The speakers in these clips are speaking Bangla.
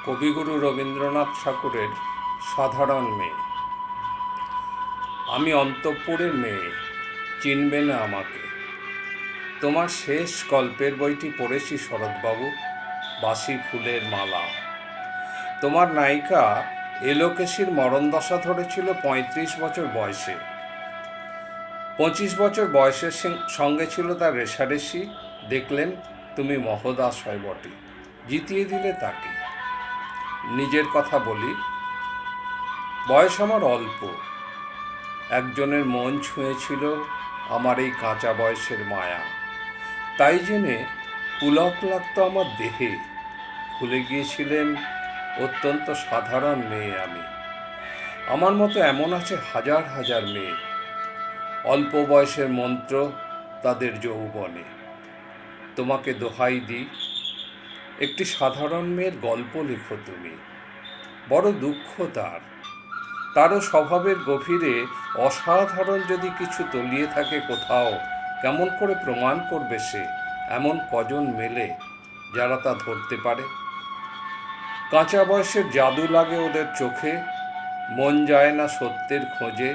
কবিগুরু রবীন্দ্রনাথ ঠাকুরের সাধারণ মেয়ে। আমি অন্তঃপুরের মেয়ে, চিনবে না আমাকে। তোমার শেষ গল্পের বইটি পড়েছি শরৎবাবু, বাসি ফুলের মালা। তোমার নায়িকা এলোকেশীর মরণদশা ধরেছিল ৩৫ বছর বয়সে। ২৫ বছর বয়সের সঙ্গে ছিল তার রেশারেশি। দেখলেন তুমি মহোদয় বটে, জিতিয়ে দিলে তাকে। নিজের কথা বলি, বয়স আমার অল্প। একজনের মন ছুঁয়েছিল আমার এই কাঁচা বয়সের মায়া, তাই জেনে পুলক লাগতো আমার দেহে। ভুলে গিয়েছিলেন অত্যন্ত সাধারণ মেয়ে আমি। আমার মতো এমন আছে হাজার হাজার মেয়ে, অল্প বয়সের মন্ত্র তাদের যৌবনে। তোমাকে দোহাই দিই, একটি সাধারণ মেয়ের গল্প লেখো তুমি। বড় দুঃখ তারও স্বভাবের গভীরে অসাধারণ যদি কিছু তলিয়ে থাকে কোথাও, কেমন করে প্রমাণ করবে সে? এমন কজন মেলে যারা তা ধরতে পারে? কাঁচা বয়সের জাদু লাগে ওদের চোখে, মন যায় না সত্যের খোঁজে।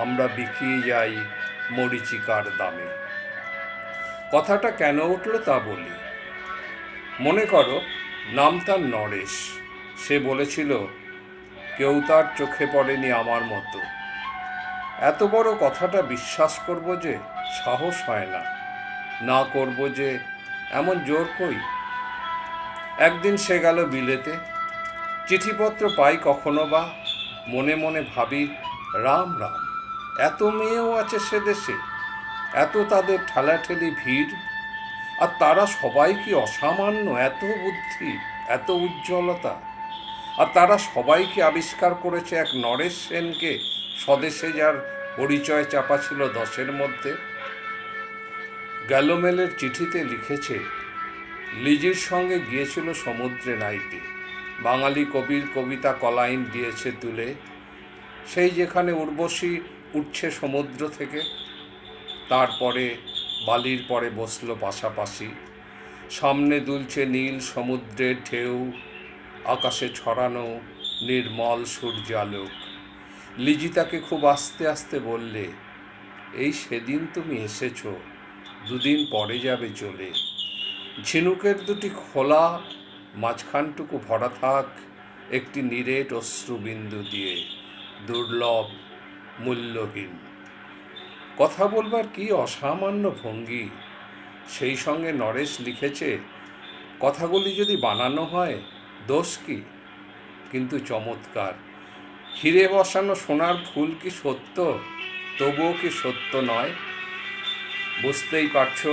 আমরা বিকিয়ে যাই মরীচিকার দামে। কথাটা কেন উঠল তা বলি। মনে করো, নাম তার নরেশ। সে বলেছিল কেউ তার চোখে পড়েনি আমার মতো। এত বড় কথাটা বিশ্বাস করব যে সাহস হয় না, না করব যে এমন জোর কই। একদিন সে গেল বিলেতে। চিঠিপত্র পাই কখনো বা, মনে মনে ভাবি রাম রাম, এত মেয়েও আছে সে দেশে, এত তাদের ঠেলাঠেলি ভিড়, আর তারা সবাই কি অসামান্য, এত বুদ্ধি, এত উজ্জ্বলতা। আর তারা সবাই কি আবিষ্কার করেছে এক নরেশ সেনকে, স্বদেশে যার পরিচয় চাপা ছিল 10-এর মধ্যে। গ্যালোমেলের চিঠিতে লিখেছে লিজির সঙ্গে গিয়েছিল সমুদ্রে নাইতে, বাঙালি কবির কবিতা কলাইন দিয়েছে তুলে, সেই যেখানে উর্বশী উঠছে সমুদ্র থেকে। তারপরে বালির পরে বসলো পাশাপাশি, সামনে দুলছে নীল সমুদ্রের ঢেউ, আকাশে ছড়ানো নির্মল সূর্যালোক। লিজি তাকে খুব আস্তে আস্তে বললে, এই সেদিন তুমি এসেছো, দুদিন পরে যাবে চলে। ঝিনুকের দুটি খোলা, মাঝখানটুকু ভরা থাক একটি নিরেট অশ্রুবিন্দু দিয়ে, দুর্লভ, মূল্যহীন। কথা বলবার কি অসামান্য ভঙ্গি। সেই সঙ্গে নরেশ লিখেছে, কথাগুলি যদি বানানো হয় দোষ কি? কিন্তু চমৎকার। হিরে বসানো সোনার ফুল কি সত্য? তবুও কি সত্য নয়? বুঝতেই পারছো,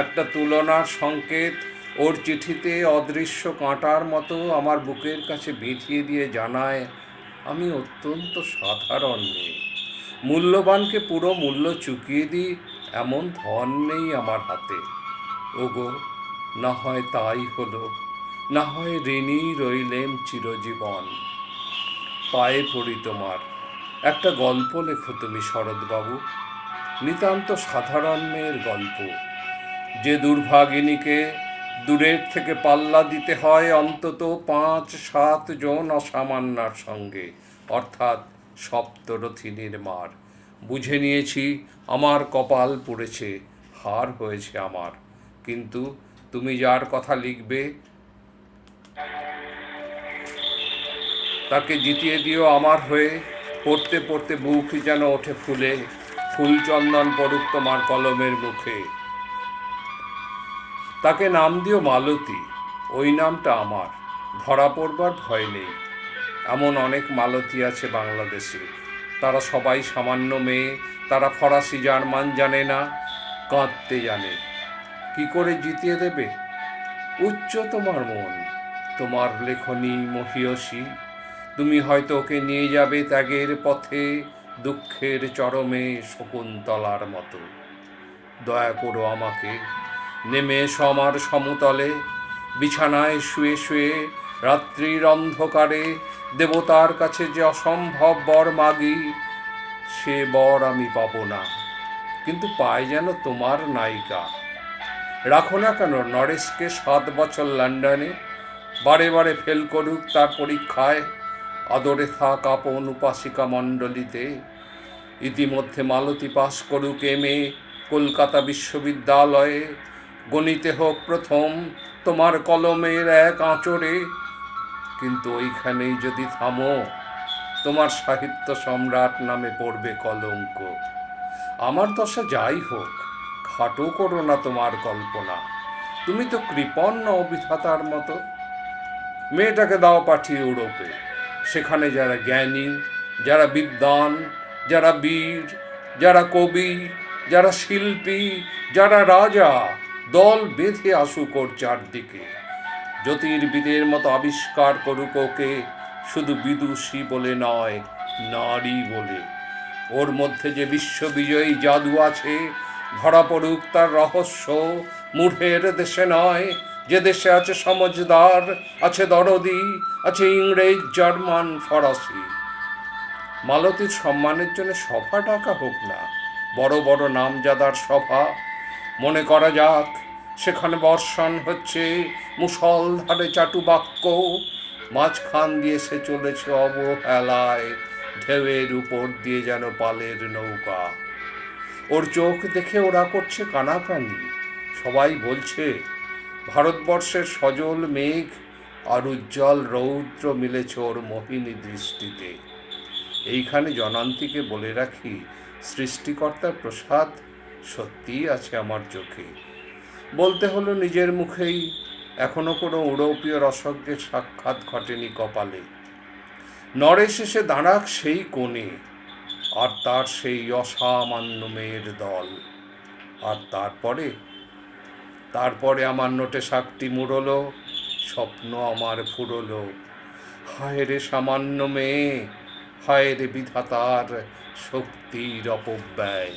একটা তুলনার সংকেত ওর চিঠিতে অদৃশ্য কাঁটার মতো আমার বুকের কাছে বিঁধিয়ে দিয়ে জানায়, আমি অত্যন্ত সাধারণ মেয়ে। মূল্যবানকে পুরো মূল্য চুকিয়ে দিই এমন ধন নেই আমার হাতে। ওগো, না হয় তাই হলো, না হয় ঋণী রইলেম চিরজীবন। পায়ে পড়ি তোমার, একটা গল্প লেখো তুমি শরৎবাবু, নিতান্ত সাধারণ মেয়ের গল্প, যে দুর্ভাগিনীকে দূরের থেকে পাল্লা দিতে হয় অন্তত 5-7 জন অসামান্যার সঙ্গে, অর্থাৎ সপ্তরথিনীর মার। বুঝে নিয়েছি আমার কপাল পুড়েছে, হার হয়েছে আমার। কিন্তু তুমি যার কথা লিখবে তাকে জিতিয়ে দিও আমার হয়ে। পড়তে পড়তে বুক যেন ওঠে ফুলে, ফুলচন্দন পড়ুক তোমার কলমের মুখে। তাকে নাম দিও মালতী, ওই নামটা আমার, ধরা পড়বার ভয় নেই। এমন অনেক মালতী আছে বাংলাদেশে, তারা সবাই সামান্য মেয়ে। তারা ফরাসি জার্মান জানে না, কাঁদতে জানে। কি করে জিতিয়ে দেবে? উচ্চ তোমার মন, তোমার লেখনী মহীয়সী। তুমি হয়তো ওকে নিয়ে যাবে ত্যাগের পথে, দুঃখের চরমে শকুন্তলার মতো। দয়া করো আমাকে, নেমে এসো আমার সমতলে। বিছানায় শুয়ে শুয়ে রাত্রির অন্ধকারে দেবতার কাছে যে অসম্ভব বর মাগি, সে বর আমি পাব না, কিন্তু পাই যেন তোমার নায়িকা। রাখো না কেন নরেশকে 7 বছর লন্ডনে, বারে বারে ফেল করুক তার পরীক্ষায়, আদরে থাক আপন উপাসিকা মণ্ডলীতে। ইতিমধ্যে মালতী পাশ করুক MA কলকাতা বিশ্ববিদ্যালয়ে, গণিতে হোক প্রথম তোমার কলমের এক আঁচড়ে। কিন্তু ওইখানেই যদি থামো, তোমার সাহিত্য সম্রাট নামে পড়বে কলঙ্ক। আমার দশা যাই হোক, খাটো করো না তোমার কল্পনা, তুমি তো কৃপণ নও বিধাতার মতো। মেয়েটাকে দাও পাঠিয়ে ইউরোপে, সেখানে যারা জ্ঞানী, যারা বিদ্বান, যারা বীর, যারা কবি, যারা শিল্পী, যারা রাজা, দল বেঁধে আসুক ওর চারদিকে। জ্যোতির্বিদের মতো আবিষ্কার করুক ওকে, শুধু বিদুষী বলে নয়, নারী বলে। ওর মধ্যে যে বিশ্ববিজয়ী জাদু আছে, ধরা পড়ুক তার রহস্য। মূঢ়ের দেশে নয়, যে দেশে আছে সমজদার, আছে দরদি, আছে ইংরেজ, জার্মান, ফরাসি। মালতীর সম্মানের জন্য সভা ডাকা হোক না, বড় বড় নামজাদার সভা। মনে করা যাক সেখানে বর্ষণ হচ্ছে মুষলধারে চাটুবাক্য, মাঝখান দিয়ে সে চলেছে অবহেলায়, ঢেউয়ের উপর দিয়ে যেন পালের নৌকা। ওর চোখ দেখে ওরা করছে কানাকানি। সবাই বলছে ভারতবর্ষের সজল মেঘ আর উজ্জ্বল রৌদ্র মিলেছে ওর মোহিনী দৃষ্টিতে। এইখানে জনান্তিকে বলে রাখি, সৃষ্টিকর্তার প্রসাদ সত্যিই আছে আমার চোখে। বলতে হলো নিজের মুখেই, এখনো কোনো ইউরোপীয় রসজ্ঞের সাক্ষাৎ ঘটেনি কপালে। নরেশ এসে দাঁড়াক সেই কোণে, আর তার সেই অসামান্য মেয়ের দল। আর তারপরে আমার নোটে শাকটি মুড়লো, স্বপ্ন আমার ফুরলো। হায় রে সামান্য মেয়ে, হায় রে বিধাতার শক্তির অপব্যয়।